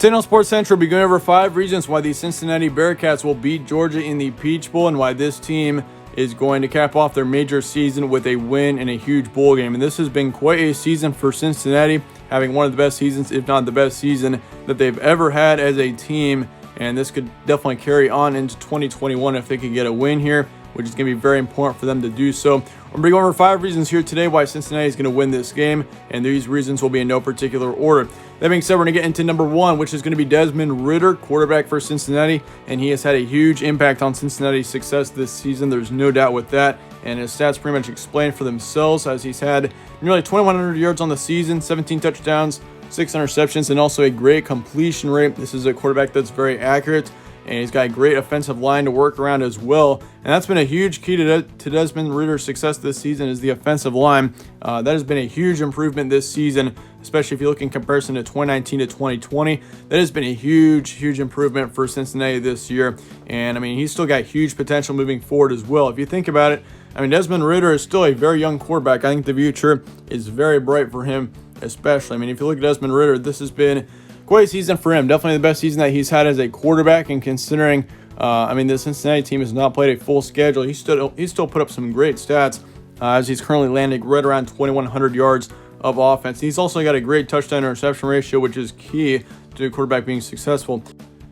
Today on Sports Central, we'll be going over 5 reasons why the Cincinnati Bearcats will beat Georgia in the Peach Bowl and why this team is going to cap off their major season with a win in a huge bowl game. And this has been quite a season for Cincinnati, having one of the best seasons, if not the best season, that they've ever had as a team. And this could definitely carry on into 2021 if they could get a win here, which is going to be very important for them to do so. We're going to go over 5 reasons here today why Cincinnati is going to win this game, and these reasons will be in no particular order. That being said, we're going to get into number 1, which is going to be Desmond Ritter, quarterback for Cincinnati, and he has had a huge impact on Cincinnati's success this season. There's no doubt with that, and his stats pretty much explain for themselves, as he's had nearly 2,100 yards on the season, 17 touchdowns, 6 interceptions, and also a great completion rate. This is a quarterback that's very accurate, and he's got a great offensive line to work around as well. And that's been a huge key to Desmond Ritter's success this season, is the offensive line. That has been a huge improvement this season, especially if you look in comparison to 2019 to 2020. That has been a huge improvement for Cincinnati this year. And, I mean, he's still got huge potential moving forward as well. If you think about it, I mean, Desmond Ritter is still a very young quarterback. I think the future is very bright for him, especially. I mean, if you look at Desmond Ritter, this has been quite a season for him. Definitely the best season that he's had as a quarterback, and considering, I mean, the Cincinnati team has not played a full schedule, he still put up some great stats as he's currently landing right around 2,100 yards of offense. He's also got a great touchdown interception ratio, which is key to a quarterback being successful.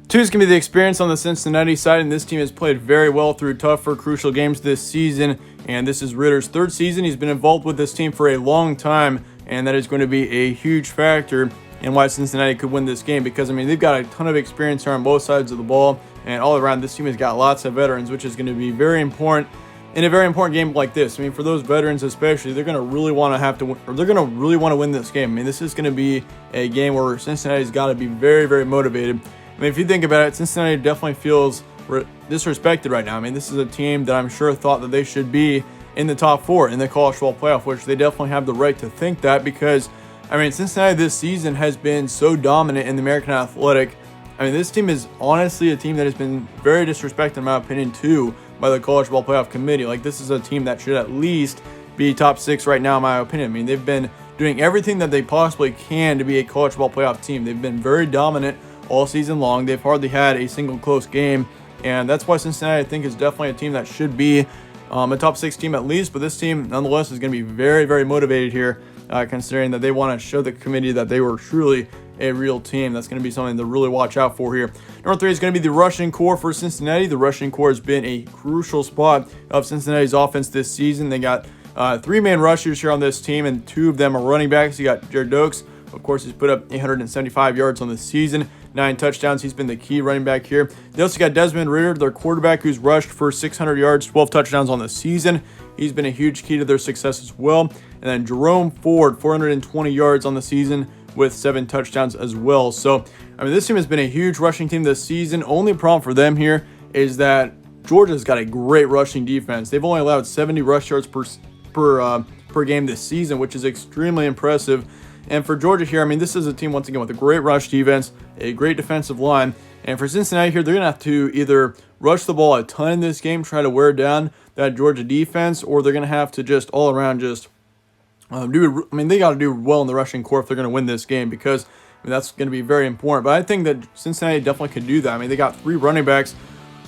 2 is going to be the experience on the Cincinnati side, and this team has played very well through tougher, crucial games this season, and this is Ritter's 3rd season. He's been involved with this team for a long time, and that is going to be a huge factor and why Cincinnati could win this game, because, I mean, they've got a ton of experience here on both sides of the ball, and all around this team has got lots of veterans, which is going to be very important in a very important game like this. I mean, for those veterans especially, they're going to really want to win this game. I mean, this is going to be a game where Cincinnati's got to be very motivated. I mean, if you think about it, Cincinnati definitely feels disrespected right now. I mean, this is a team that I'm sure thought that they should be in the top 4 in the college football playoff, which they definitely have the right to think that, because, I mean, Cincinnati this season has been so dominant in the American Athletic. I mean, this team is honestly a team that has been very disrespected, in my opinion, too, by the College Football Playoff Committee. Like, this is a team that should at least be top 6 right now, in my opinion. I mean, they've been doing everything that they possibly can to be a College Football Playoff team. They've been very dominant all season long. They've hardly had a single close game, and that's why Cincinnati, I think, is definitely a team that should be a top 6 team at least. But this team, nonetheless, is going to be very motivated here, considering that they want to show the committee that they were truly a real team. That's going to be something to really watch out for here. Number 3 is going to be the rushing core for Cincinnati. The rushing core has been a crucial spot of Cincinnati's offense this season. They got 3 main rushers here on this team, and 2 of them are running backs. You got Jared Dokes. Of course, he's put up 875 yards on the season, 9 touchdowns. He's been the key running back here. They also got Desmond Ritter, their quarterback, who's rushed for 600 yards, 12 touchdowns on the season. He's been a huge key to their success as well. And then Jerome Ford, 420 yards on the season with 7 touchdowns as well. So, I mean, this team has been a huge rushing team this season. Only problem for them here is that Georgia's got a great rushing defense. They've only allowed 70 rush yards per game this season, which is extremely impressive. And for Georgia here, I mean, this is a team, once again, with a great rush defense, a great defensive line. And for Cincinnati here, they're going to have to either rush the ball a ton in this game, try to wear down that Georgia defense, or they're going to have to just all around just they got to do well in the rushing core if they're going to win this game, because, I mean, that's going to be very important. But I think that Cincinnati definitely could do that. I mean, they got 3 running backs,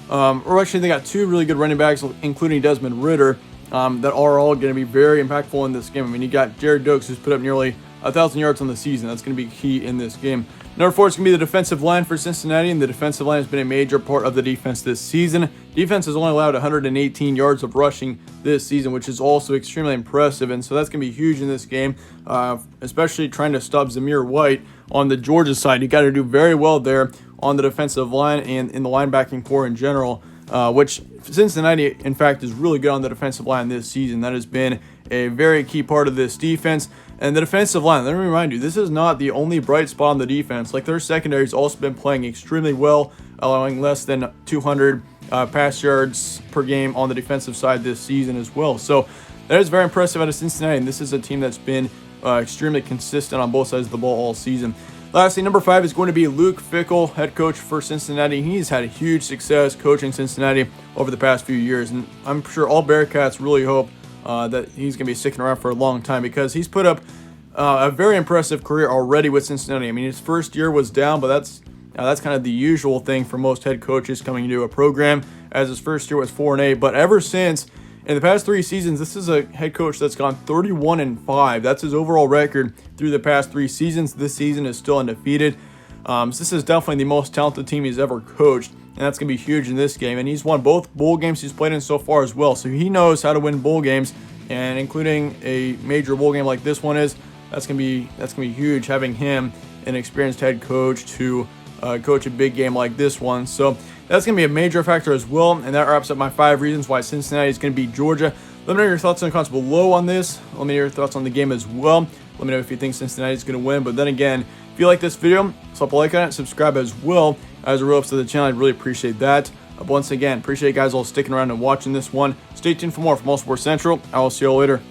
or actually they got 2 really good running backs, including Desmond Ritter, that are all going to be very impactful in this game. I mean, you got Jared Dokes, who's put up nearly 1,000 yards on the season. That's going to be key in this game. Number 4 is going to be the defensive line for Cincinnati, and the defensive line has been a major part of the defense this season. Defense has only allowed 118 yards of rushing this season, which is also extremely impressive, and so that's going to be huge in this game, especially trying to stop Zamir White on the Georgia side. You got to do very well there on the defensive line and in the linebacking core in general, which Cincinnati, in fact, is really good on the defensive line this season. That has been a very key part of this defense. And the defensive line, let me remind you, this is not the only bright spot on the defense. Like, their secondary has also been playing extremely well, allowing less than 200 pass yards per game on the defensive side this season as well. So that is very impressive out of Cincinnati, and this is a team that's been extremely consistent on both sides of the ball all season. Lastly, number 5 is going to be Luke Fickell, head coach for Cincinnati. He's had huge success coaching Cincinnati over the past few years, and I'm sure all Bearcats really hope that he's going to be sticking around for a long time, because he's put up a very impressive career already with Cincinnati. I mean, his first year was down, but that's Now, that's kind of the usual thing for most head coaches coming into a program, as his first year was 4-8. But ever since, in the past 3 seasons, this is a head coach that's gone 31-5. That's his overall record through the past 3 seasons. This season is still undefeated. So this is definitely the most talented team he's ever coached, and that's going to be huge in this game. And he's won both bowl games he's played in so far as well. So he knows how to win bowl games, and including a major bowl game like this one is. That's gonna be huge, having him, an experienced head coach, to coach a big game like this one. So that's going to be a major factor as well. And that wraps up my 5 reasons why Cincinnati is going to beat Georgia. Let me know your thoughts in the comments below on this. Let me know your thoughts on the game as well. Let me know if you think Cincinnati is going to win. But then again, if you like this video, slap a like on it, subscribe as well as a real up to the channel. I'd really appreciate that. But once again, appreciate you guys all sticking around and watching this one. Stay tuned for more from All Sports Central. I will see you all later.